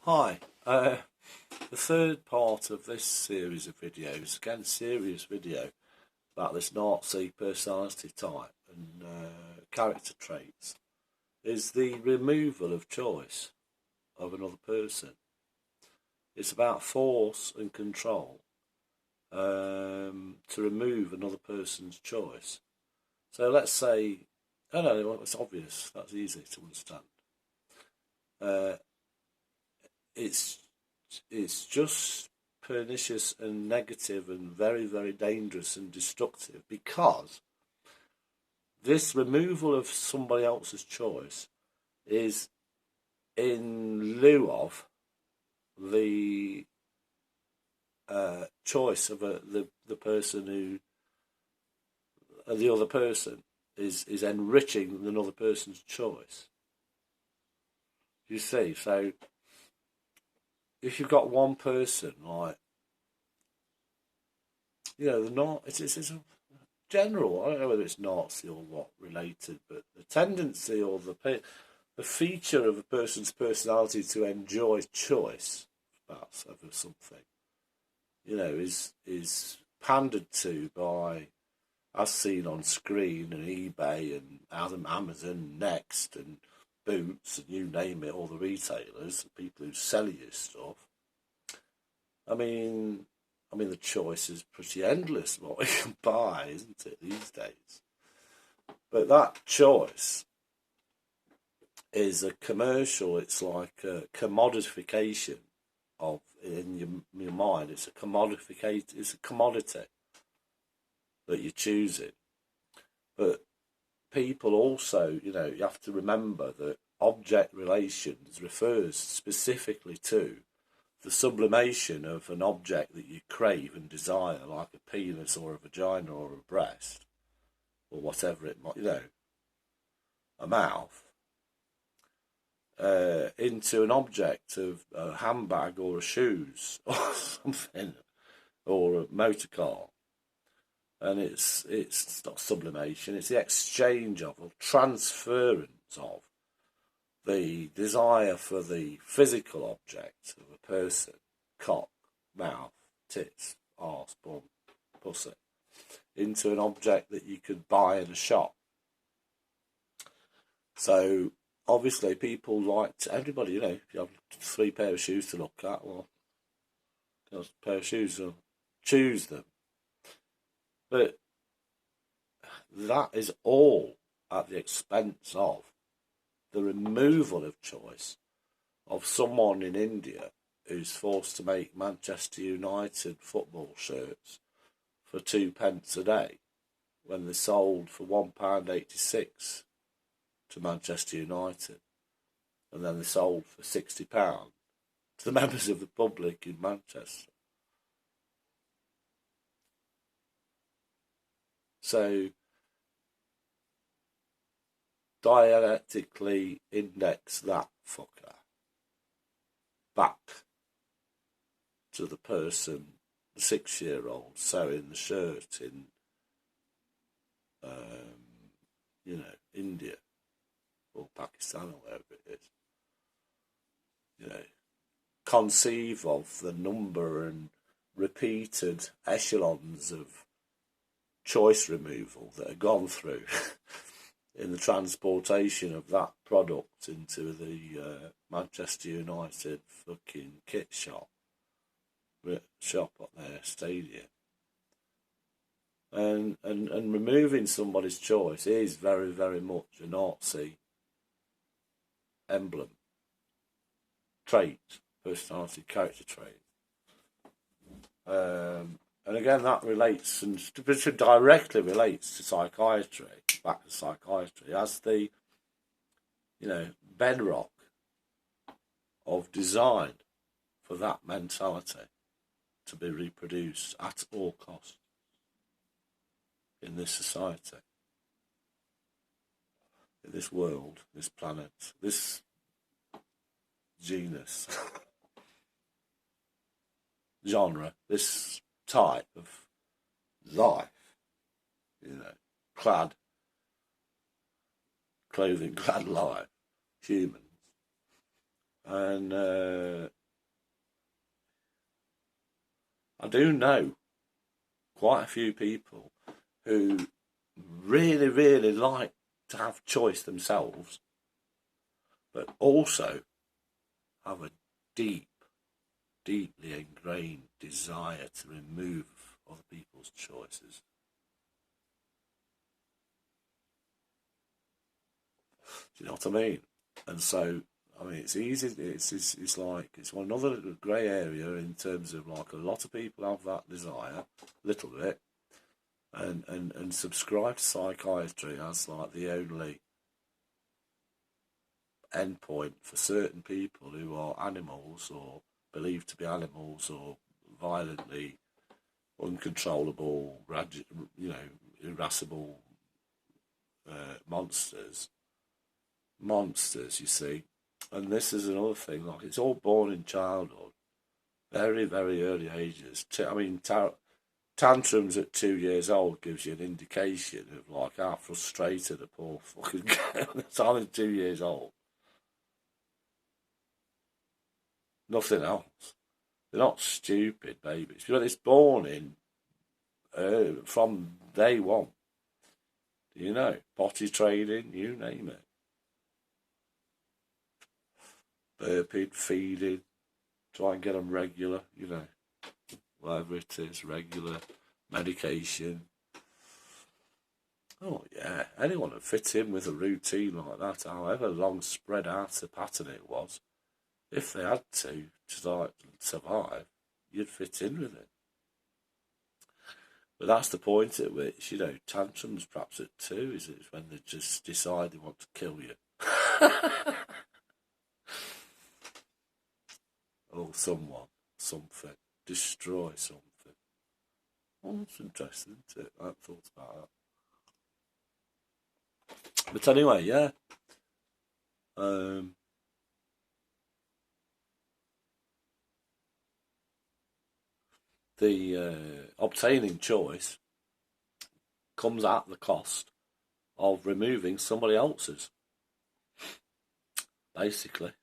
Hi, the third part of this series of videos, again serious video about this Nazi personality type and character traits, is the removal of choice of another person. It's about force and control to remove another person's choice. So let's say, I don't know, it's obvious, that's easy to understand. It's just pernicious and negative and very, very dangerous and destructive because this removal of somebody else's choice is in lieu of the choice of the person who the other person is enriching another person's choice. You see, so if you've got one person like, it's a general, I don't know whether it's Nazi or what related, but the tendency or the feature of a person's personality to enjoy choice, perhaps, over something, is pandered to by, as seen on screen, and eBay and Amazon, Next and Boots and you name it, all the retailers, the people who sell you stuff. I mean, the choice is pretty endless what we can buy, isn't it, these days? But that choice is a commercial. It's like a commodification of, in your mind. It's a commodification. It's a commodity that you're choosing. But people also, you have to remember that object relations refers specifically to the sublimation of an object that you crave and desire, like a penis or a vagina or a breast, or whatever it might, a mouth, into an object of a handbag or a shoes or something, or a motor car. And it's not sublimation, it's the exchange of, or transference of, the desire for the physical object of a person, cock, mouth, tits, arse, bum, pussy, into an object that you could buy in a shop. So obviously people everybody, if you have 3 pair of shoes to look at, well, a pair of shoes, will choose them. But that is all at the expense of the removal of choice of someone in India who's forced to make Manchester United football shirts for 2p a day when they're sold for £1.86 to Manchester United, and then they're sold for £60 to the members of the public in Manchester. So dialectically index that fucker back to the person, the 6-year-old sewing the shirt in, India or Pakistan or wherever it is. Conceive of the number and repeated echelons of choice removal that are gone through in the transportation of that product into the Manchester United fucking kit shop at their stadium. And removing somebody's choice is very, very much a Nazi emblem, trait, personality, character trait. And again, that relates and directly relates to psychiatry, back to psychiatry, as the, bedrock of design for that mentality to be reproduced at all costs in this society, in this world, this planet, this genus, genre, this type of life, clothing clad life, humans. And do know quite a few people who really, really like to have choice themselves, but also have a deeply ingrained desire to remove other people's choices. Do you know what I mean? And so, I mean, it's easy. It's like it's one another grey area in terms of like a lot of people have that desire, a little bit, and subscribe to psychiatry as like the only endpoint for certain people who are animals or believed to be animals or violently uncontrollable, irascible monsters. Monsters, you see. And this is another thing, like it's all born in childhood, very, very early ages. I mean, tantrums at 2 years old gives you an indication of like how frustrated a poor fucking girl is. Only 2 years old. Nothing else. They're not stupid babies. But it's born in from day one. You know, potty training, you name it. Burping, feeding, try and get them regular, you know, whatever it is, regular medication. Oh yeah, anyone that fits in with a routine like that, however long spread out a pattern it was, if they had to like survive, you'd fit in with it. But that's the point at which, you know, tantrums perhaps at 2 is when they just decide they want to kill you. Or someone, something, destroy something. Oh, that's interesting, isn't it? I hadn't thought about that. But anyway, yeah. The obtaining choice comes at the cost of removing somebody else's, basically.